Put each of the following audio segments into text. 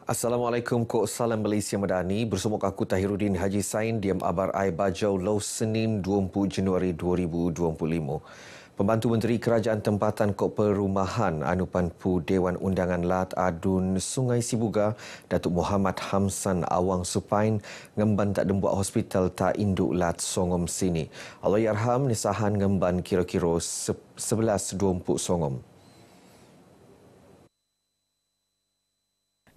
Assalamualaikum, Kok Salam Malaysia Madani. Bersama aku Tahiruddin Haji Sain, Diam Abar Ai Bajau, Lau Senin 20 Januari 2025. Pembantu Menteri Kerajaan Tempatan Kok Perumahan Anupan Pu Dewan Undangan Lat Adun Sungai Sibuga, Datuk Muhammad Hamsan Awang Supain, ngemban tak dembuak hospital tak induk Lat Songom sini. Allahyarham nisahan ngemban kira-kira 11.20 Songom.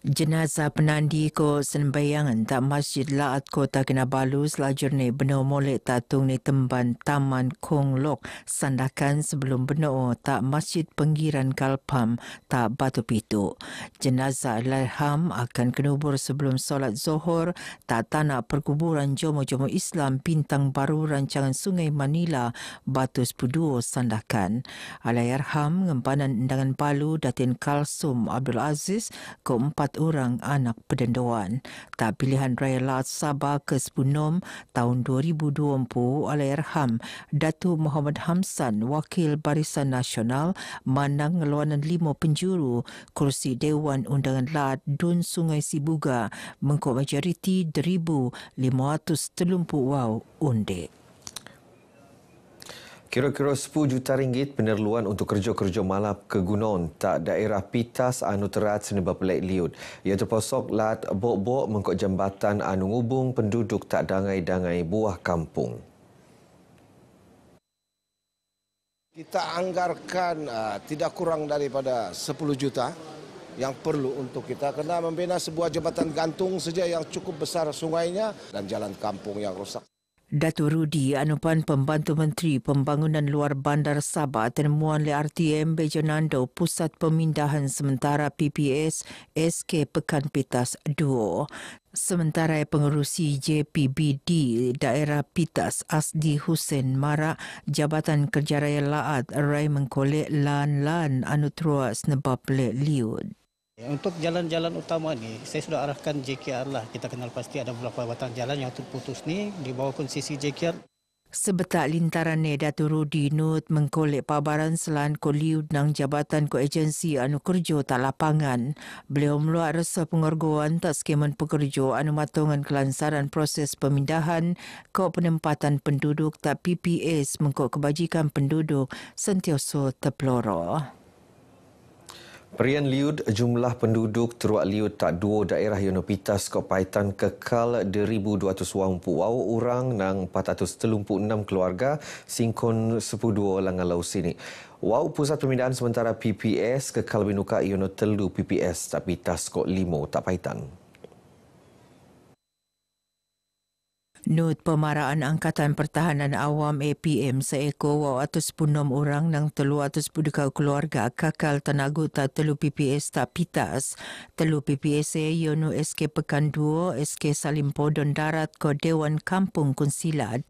Jenazah penandi ko sembayangan tak Masjid Laat Kota Kinabalu selajurnya benar molek tatung ni temban Taman Kong Lok sandakan sebelum benar tak Masjid Penggiran Kalpam tak Batu Pitu. Jenazah Allahyarham akan kenubur sebelum solat Zohor tak tanah perkuburan Jomo-Jomo Islam Bintang Baru Rancangan Sungai Manila Batu Sepuduo sandakan. Allahyarham ngempanan undangan Balu Datin Kalsum Abdul Aziz ke 4 orang anak pendenduan. Tak pilihan raya Lat Sabah ke-10 tahun 2020 Allahyarham Datuk Muhammad Hamsan Wakil Barisan Nasional manang ngeluanan 5 penjuru kursi Dewan Undangan Lat Dun Sungai Sibuga mengkok majoriti 1,530 undi. Kira-kira 10 juta ringgit penerluan untuk kerja-kerja malam ke Gunung tak daerah Pitas anu terat senebab pelak liut. Ia terposok lat bok-bok mengkok jambatan anu ngubung penduduk tak dangai-dangai buah kampung. Kita anggarkan tidak kurang daripada 10 juta yang perlu untuk kita kena membina sebuah jambatan gantung saja yang cukup besar sungainya dan jalan kampung yang rosak. Datuk Rudi Anupan Pembantu Menteri Pembangunan Luar Bandar Sabah temuan le RTM Bejonando Pusat Pemindahan Sementara PPS SK Pekan Pitas 2. Sementara pengerusi JPBD Daerah Pitas Asdi Hussein Marak Jabatan Kerja Raya Laat Rai mengkolek lan-lan anu terus nebab le liut. Untuk jalan-jalan utama ni, saya sudah arahkan JKR lah. Kita kenal pasti ada beberapa batang jalan yang terputus ni di bawah konsesi JKR. Sebetak lintaran ni Datuk Rudi Nut mengkolek pabaran selan ko liud nang jabatan ko agensi anu kerja tak lapangan. Beliau meluat rasa pengorgoan tak skeman pekerja anu matungan kelansaran proses pemindahan ko penempatan penduduk tak PPS mengko kebajikan penduduk sentiasa terpeloro. Perian liud jumlah penduduk teruak liud tak dua daerah Yono Pitas Kok Paitan kekal 1,280 orang nang 436 keluarga singkon 12 langalau sini. Wau Pusat Pemindahan Sementara PPS kekal binuka Yono Telu PPS tak Pitas Kok 5 tak Paitan. Nut Pemaraan Angkatan Pertahanan Awam APM seekor wau atus 6 orang nang telu atus budekau keluarga kakal tenagu tak telu PPS tak Pitas. Telu PPS Yono SK Pekan 2, SK Salimpodon Darat ko Dewan Kampung Kunsilat.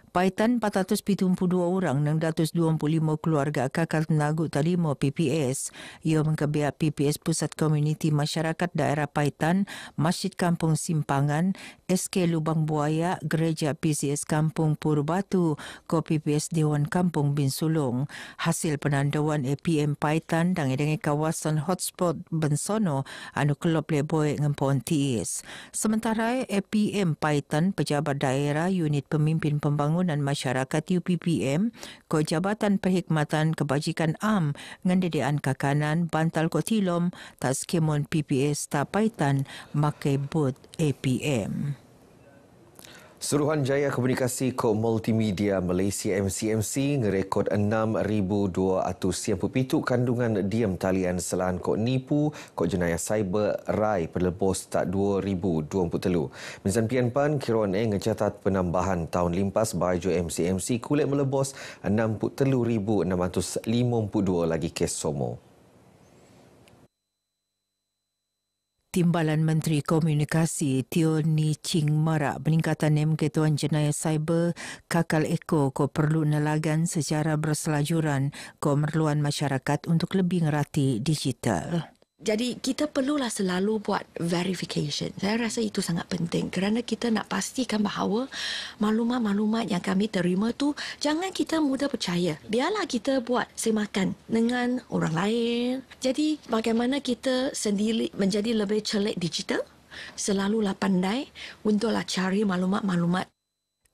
Paitan 472 orang nang 225 keluarga kakal tenagu talimo PPS. Ia mengkebiak PPS Pusat Komuniti Masyarakat Daerah Paitan, Masjid Kampung Simpangan, SK Lubang Buaya, Gereja PCS Kampung Purbatu, ko PPS Dewan Kampung Bin Sulong. Hasil penandauan APM Paitan dengan kawasan hotspot Bensono anu kelop leboy ngempon TIS. Sementara APM Paitan, Pejabat Daerah Unit Pemimpin Pembangunan Masyarakat UPPM ko Jabatan Perkhidmatan Kebajikan Am ngendedian kakanan Bantal ko Tilom tak skemon PPS tak Paitan makai bot APM. Suruhanjaya Komunikasi Kok Multimedia Malaysia MCMC ngerekod 6,297 kandungan diam talian selan kok nipu kok jenayah cyber rai pelebos tak 2023. Minsan Pian Pan kiron ngecatat penambahan tahun limpas baju MCMC kulit melebos 63,652 lagi kes somo. Timbalan Menteri Komunikasi Teo Ni Ching Marak peningkatan ketuan jenayah cyber kakal eko ko perlu nelagan secara berselajuran ko memerluan masyarakat untuk lebih ngerati digital. Jadi kita perlulah selalu buat verification. Saya rasa itu sangat penting kerana kita nak pastikan bahawa maklumat-maklumat yang kami terima tu jangan kita mudah percaya. Biarlah kita buat semakan dengan orang lain. Jadi bagaimana kita sendiri menjadi lebih celik digital, selalulah pandai untuklah cari maklumat-maklumat.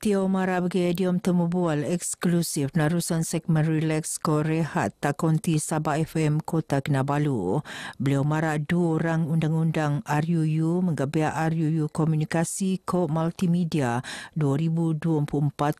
Tio Mara bagi diom temu bual eksklusif narusan segmen Relax ko Rehat Takonti Sabah FM Kota Kinabalu. Beliau mara 2 orang undang-undang RUU menggabiak RUU Komunikasi ko Multimedia 2024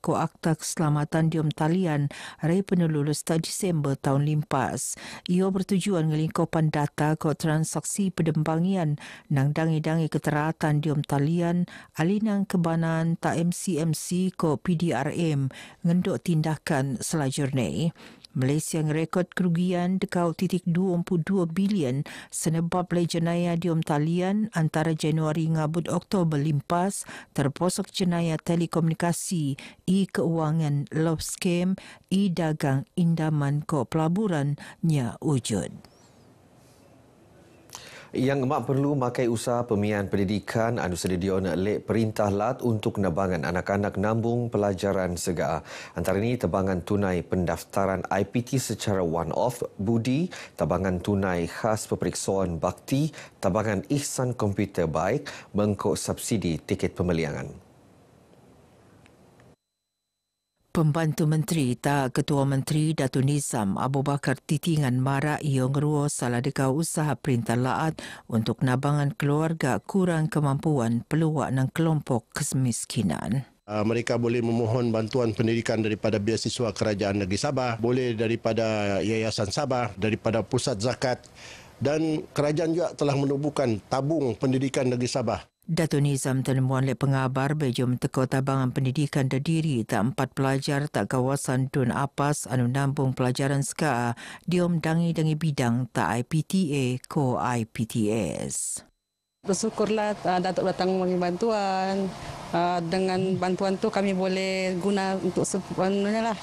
ko Akta Keselamatan Diom Talian Rai penelulus tak Disember tahun limpas. Ia bertujuan ngelingkupan data ko transaksi pedembangian nang dangi-dangi keteratan Diom Talian alinang kebanan tak MCMC ko PDRM ngenduk tindakan selajurnya. Malaysia ngerekod kerugian dekau .22 bilion senebab le jenayah Diom Talian antara Januari ngabut Oktober limpas terposok jenayah telekomunikasi, keuangan, love scam, dagang indaman ko pelaburan nya wujud. Yang emak perlu makai usaha pemian pendidikan anu sedia lek perintah lat untuk nabangan anak-anak nambung pelajaran segar. Antara ini tabangan tunai pendaftaran IPT secara one-off, budi, tabangan tunai khas peperiksaan bakti, tabangan ihsan komputer baik, mengkok subsidi tiket pemeliangan. Pembantu Menteri tak Ketua Menteri Datuk Nizam Abu Bakar Titingan mara ia ngeruo salah dekau usaha perintah laat untuk nabangan keluarga kurang kemampuan peluang dan kelompok kemiskinan. Mereka boleh memohon bantuan pendidikan daripada beasiswa Kerajaan Negeri Sabah, boleh daripada Yayasan Sabah, daripada Pusat Zakat dan kerajaan juga telah menubuhkan tabung pendidikan Negeri Sabah. Datuk Nizam tenemuan lek pengabar bejum teko tabangan pendidikan terdiri tak 4 pelajar tak kawasan Dun Apas anu nambung pelajaran SKA diom dangi-dangi bidang tak IPTA ko IPTS. Bersyukurlah Datuk datang memberi bantuan. Dengan bantuan tu kami boleh guna untuk sepenuhnya lah.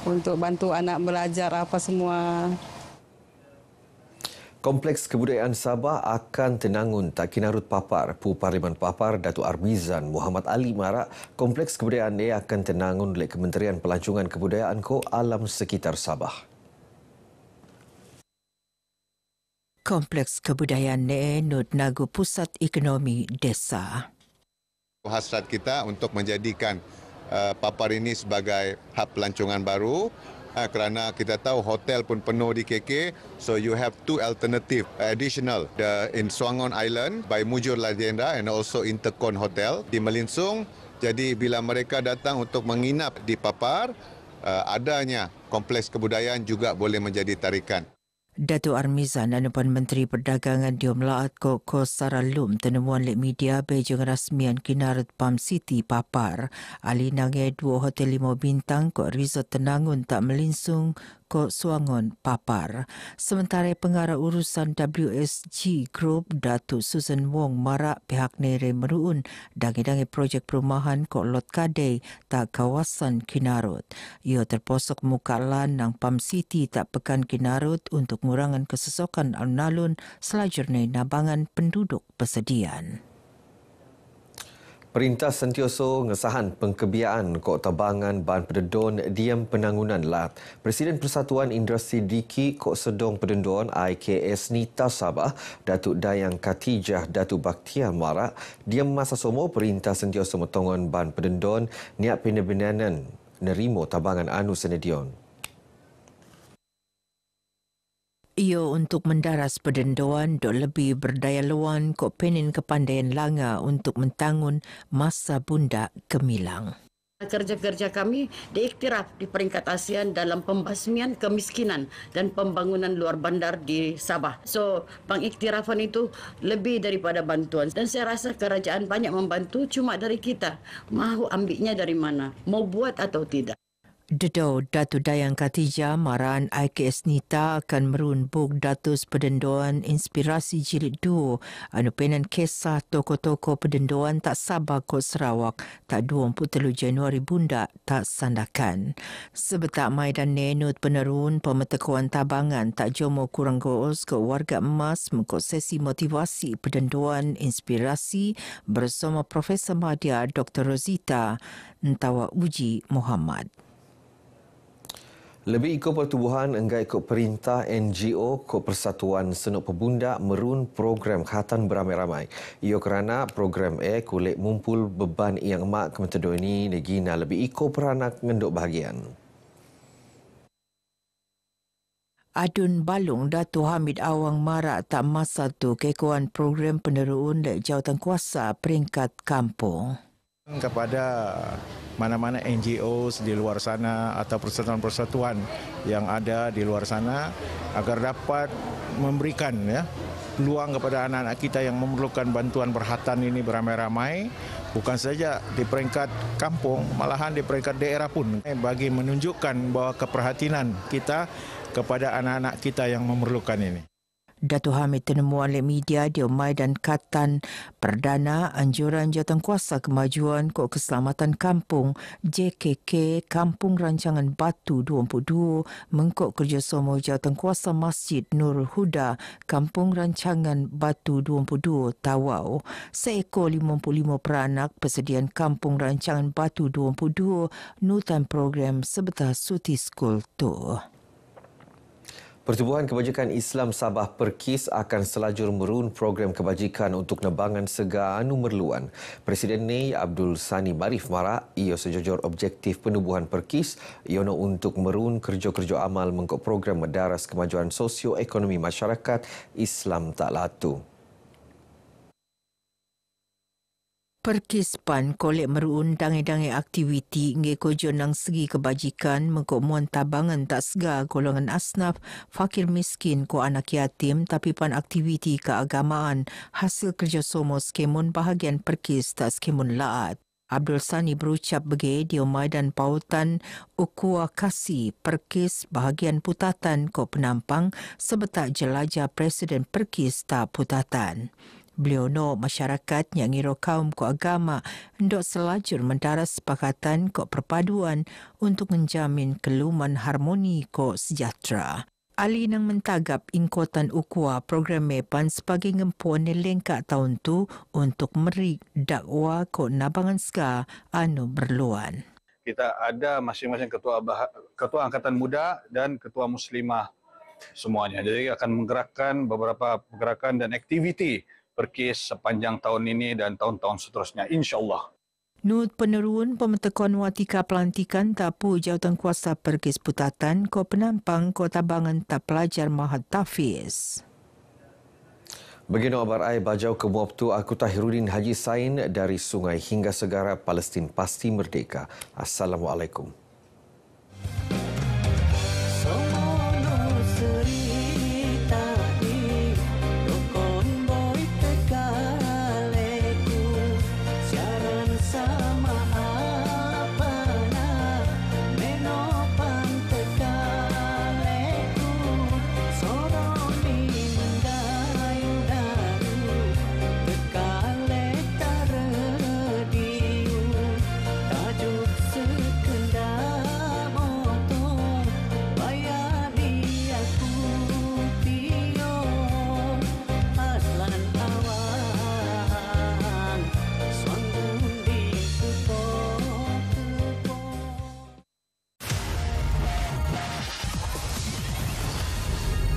Untuk bantu anak belajar apa semua. Kompleks Kebudayaan Sabah akan tenangun tak kinarut Papar. Pu Parlimen Papar Datuk Armizan Muhammad Ali marak Kompleks Kebudayaan dia akan tenangun oleh Kementerian Pelancongan Kebudayaan ko alam sekitar Sabah. Kompleks Kebudayaan Nut Nagu Pusat Ekonomi Desa. Hasrat kita untuk menjadikan Papar ini sebagai hub pelancongan baru. Kerana kita tahu hotel pun penuh di KK, so you have 2 alternative additional in Swangon Island by Mujur Lagenda and also Intercon Hotel di Melinsung. Jadi bila mereka datang untuk menginap di Papar, adanya kompleks kebudayaan juga boleh menjadi tarikan. Datuk Armizan dan Depan Menteri Perdagangan Diom Laat ko Saralum tenemuan lek media bejeng rasmian kinarut Palm City Papar. Ali nange 2 hotel 5 bintang ko resort tenangun tak Melinsung ko Swangon Papar. Sementara pengarah urusan WSG Group Datuk Susan Wong marak pihak nere meruun dangi-dangi projek perumahan ko Lot Kadai tak kawasan Kinarut. Ia terposok muka lan nang Palm City tak pekan Kinarut untuk mengurangan kesesokan alun-alun selajurnya nabangan penduduk persediaan. Perintah sentioso ngesahan pengkebiaan kok tabangan ban pededon diam penangunan lat. Presiden Persatuan Industri Diki kok sedong pededon IKS Nita Sabah, Datuk Dayang Khatijah Datuk Bakhtiar marak diam masa somo perintah sentioso metongon ban pededon niat penebenanan nerimo tabangan anu senedion. Ia untuk mendaras pedendoan dok lebih berdaya luan kok penin kepandaian langa untuk mentangun masa bunda gemilang. Kerja-kerja kami diiktiraf di peringkat ASEAN dalam pembasmian kemiskinan dan pembangunan luar bandar di Sabah. So, pengiktirafan itu lebih daripada bantuan. Dan saya rasa kerajaan banyak membantu, cuma dari kita. Mahu ambilnya dari mana? Mau buat atau tidak? Dedau Datu Dayang Khatijah Maraan IKS Nita akan merunbuk datus perdenduan inspirasi jilid 2 anupenan kisah tokoh-tokoh perdenduan tak sabar Kota Sarawak tak 23 Januari bunda tak sandakan. Sebetak Maidan Nenut penerun pemetekuan tabangan tak jomo kurang goos ke warga emas mengikut sesi motivasi perdenduan inspirasi bersama Profesor Madya Dr. Rosita Ntawa Uji Muhammad. Lebih ikut pertubuhan enggak ikut perintah NGO Kod Persatuan Senuk Pebundak merun program khatan beramai-ramai. Ia kerana program kulit mumpul beban yang emak kementedua ini negina lebih ikut peranak ngenduk bahagian. Adun Balung Dato' Hamid Awang marak tak masa tu kekuan program penerun dari jawatan kuasa peringkat kampung. Kepada mana-mana NGOs di luar sana atau persatuan-persatuan yang ada di luar sana agar dapat memberikan peluang kepada anak-anak kita yang memerlukan bantuan berhatan ini beramai-ramai, bukan saja di peringkat kampung, malahan di peringkat daerah pun, bagi menunjukkan bahawa keperhatian kita kepada anak-anak kita yang memerlukan ini. Dato' Hamid tenemuan oleh media di Maidan Katan Perdana Anjuran Jawatankuasa Kemajuan Kod Keselamatan Kampung JKK Kampung Rancangan Batu 22 mengikut kerjasama Jawatankuasa Masjid Nurul Huda Kampung Rancangan Batu 22 Tawau. Seekor 55 peranak persediaan Kampung Rancangan Batu 22 nutan program sebetul Suti School tu. Pertubuhan Kebajikan Islam Sabah Perkis akan selajur merun program kebajikan untuk nebangan segar anu merluan. Presiden NEI Abdul Sani Marif marak ia sejujur objektif penubuhan Perkis ialah untuk merun kerja-kerja amal mengikut program Madaras Kemajuan Sosio-Ekonomi Masyarakat Islam Tak Latu. Perkis PAN kolek merun dangai-dangai aktiviti nge kojo nang segi kebajikan mengkok muan tabangan tak segar golongan asnaf, fakir miskin ko anak yatim tapi pan aktiviti keagamaan hasil kerjasama skemun bahagian Perkis tak skemun laat. Abdul Sani berucap bagi di Maidan Pautan Ukhuwah Kasih Perkis bahagian Putatan ko penampang sebetak jelajah Presiden Perkis tak Putatan. Beliau nak masyarakat yang ngiro kaum ko agama hendak selajur mendaras sepakatan ko perpaduan untuk menjamin keluman harmoni ko sejahtera. Ali nang mentagap ingkotan ukhuwah program Mepan sebagai ngempuan lengkak tahun tu untuk meri dakwa ko nabangan ska anu berluan. Kita ada masing-masing ketua angkatan muda dan ketua muslimah semuanya. Jadi akan menggerakkan beberapa pergerakan dan aktiviti Perkis sepanjang tahun ini dan tahun-tahun seterusnya, insyaAllah. Nut penerun pemetekuan watika pelantikan tapu Jawatankuasa Perkis Putatan ko penampang ko tabangan tak pelajar Mahat Tafiz. Begini kabar ai bajau ke Muabtu aku Tahiruddin Haji Sain dari sungai hingga segara Palestin pasti merdeka. Assalamualaikum.